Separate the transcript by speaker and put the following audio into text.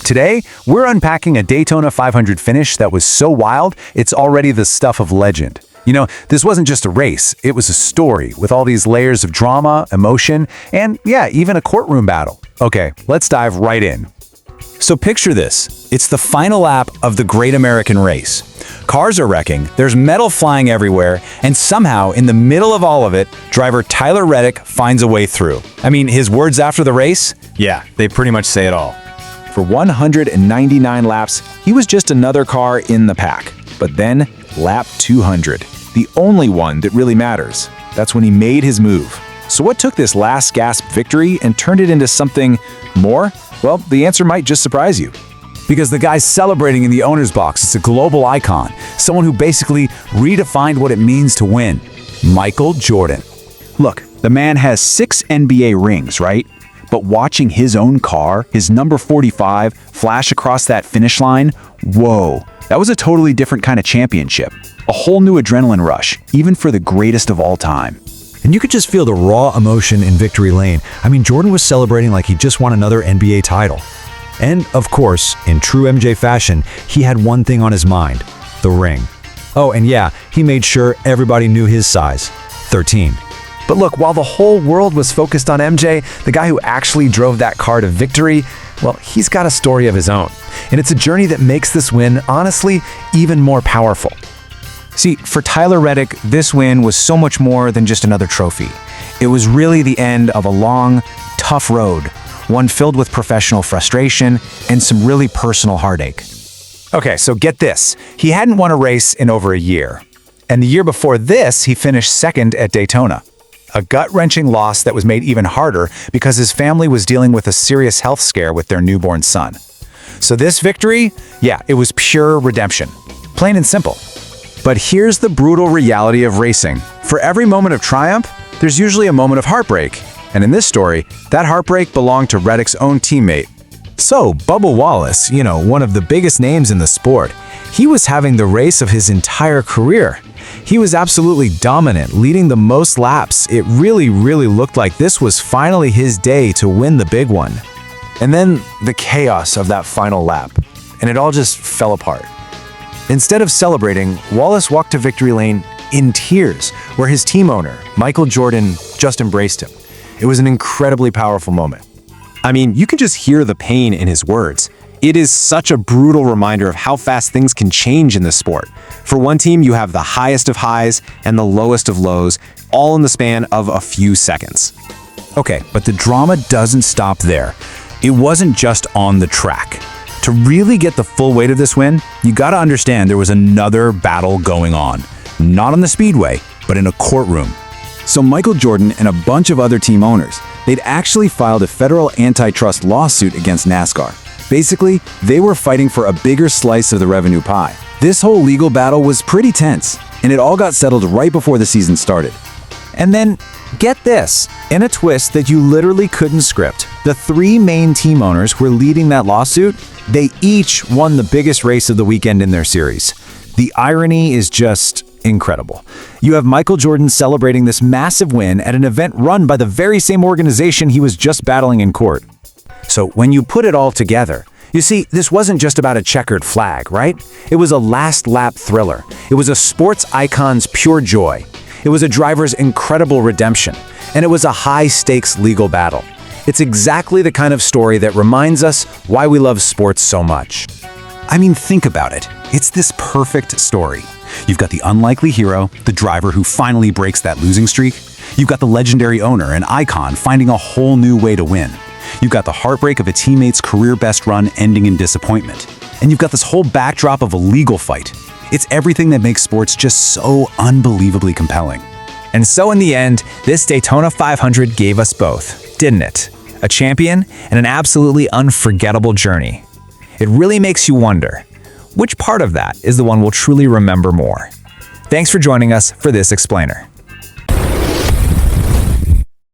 Speaker 1: Today, we're unpacking a Daytona 500 finish that was so wild, it's already the stuff of legend. You know, this wasn't just a race, it was a story with all these layers of drama, emotion, and yeah, even a courtroom battle. Okay, let's dive right in. So picture this. It's the final lap of the Great American Race. Cars are wrecking, there's metal flying everywhere, and somehow, in the middle of all of it, driver Tyler Reddick finds a way through. I mean, his words after the race? Yeah, they pretty much say it all. For 199 laps, he was just another car in the pack. But then, lap 200, the only one that really matters. That's when he made his move. So what took this last gasp victory and turned it into something more? Well, the answer might just surprise you. Because the guy's celebrating in the owner's box is a global icon, someone who basically redefined what it means to win. Michael Jordan. Look, the man has 6 NBA rings, right? But watching his own car, his number 45, flash across that finish line, whoa, that was a totally different kind of championship. A whole new adrenaline rush, even for the greatest of all time.
Speaker 2: And you could just feel the raw emotion in victory lane. I mean, Jordan was celebrating like he just won another NBA title. And, of course, in true MJ fashion, he had one thing on his mind: the ring. Oh, and yeah, he made sure everybody knew his size: 13.
Speaker 1: But look, while the whole world was focused on MJ, the guy who actually drove that car to victory, well, he's got a story of his own. And it's a journey that makes this win, honestly, even more powerful. See, for Tyler Reddick, this win was so much more than just another trophy. It was really the end of a long, tough road, one filled with professional frustration and some really personal heartache. Okay, so get this. He hadn't won a race in over a year. And the year before this, he finished second at Daytona. A gut-wrenching loss that was made even harder because his family was dealing with a serious health scare with their newborn son. So this victory, yeah, it was pure redemption. Plain and simple. But here's the brutal reality of racing. For every moment of triumph, there's usually a moment of heartbreak. And in this story, that heartbreak belonged to Reddick's own teammate. So, Bubba Wallace, you know, one of the biggest names in the sport, he was having the race of his entire career. He was absolutely dominant, leading the most laps. It really looked like this was finally his day to win the big one. And then the chaos of that final lap, and it all just fell apart. Instead of celebrating, Wallace walked to victory lane in tears, where his team owner, Michael Jordan, just embraced him. It was an incredibly powerful moment. I mean, you can just hear the pain in his words. It is such a brutal reminder of how fast things can change in this sport. For one team, you have the highest of highs and the lowest of lows, all in the span of a few seconds.
Speaker 2: Okay, but the drama doesn't stop there. It wasn't just on the track. To really get the full weight of this win, you gotta understand there was another battle going on. Not on the speedway, but in a courtroom. So Michael Jordan and a bunch of other team owners, they'd actually filed a federal antitrust lawsuit against NASCAR. Basically, they were fighting for a bigger slice of the revenue pie. This whole legal battle was pretty tense, and it all got settled right before the season started. And then, get this, in a twist that you literally couldn't script, the 3 main team owners who were leading that lawsuit, they each won the biggest race of the weekend in their series. The irony is just incredible. You have Michael Jordan celebrating this massive win at an event run by the very same organization he was just battling in court. So when you put it all together, you see, this wasn't just about a checkered flag, right? It was a last lap thriller. It was a sports icon's pure joy. It was a driver's incredible redemption. And it was a high-stakes legal battle. It's exactly the kind of story that reminds us why we love sports so much. I mean, think about it. It's this perfect story. You've got the unlikely hero, the driver who finally breaks that losing streak. You've got the legendary owner, an icon, finding a whole new way to win. You've got the heartbreak of a teammate's career-best run ending in disappointment. And you've got this whole backdrop of a legal fight. It's everything that makes sports just so unbelievably compelling. And so in the end, this Daytona 500 gave us both, didn't it? A champion and an absolutely unforgettable journey. It really makes you wonder, which part of that is the one we'll truly remember more? Thanks for joining us for this explainer.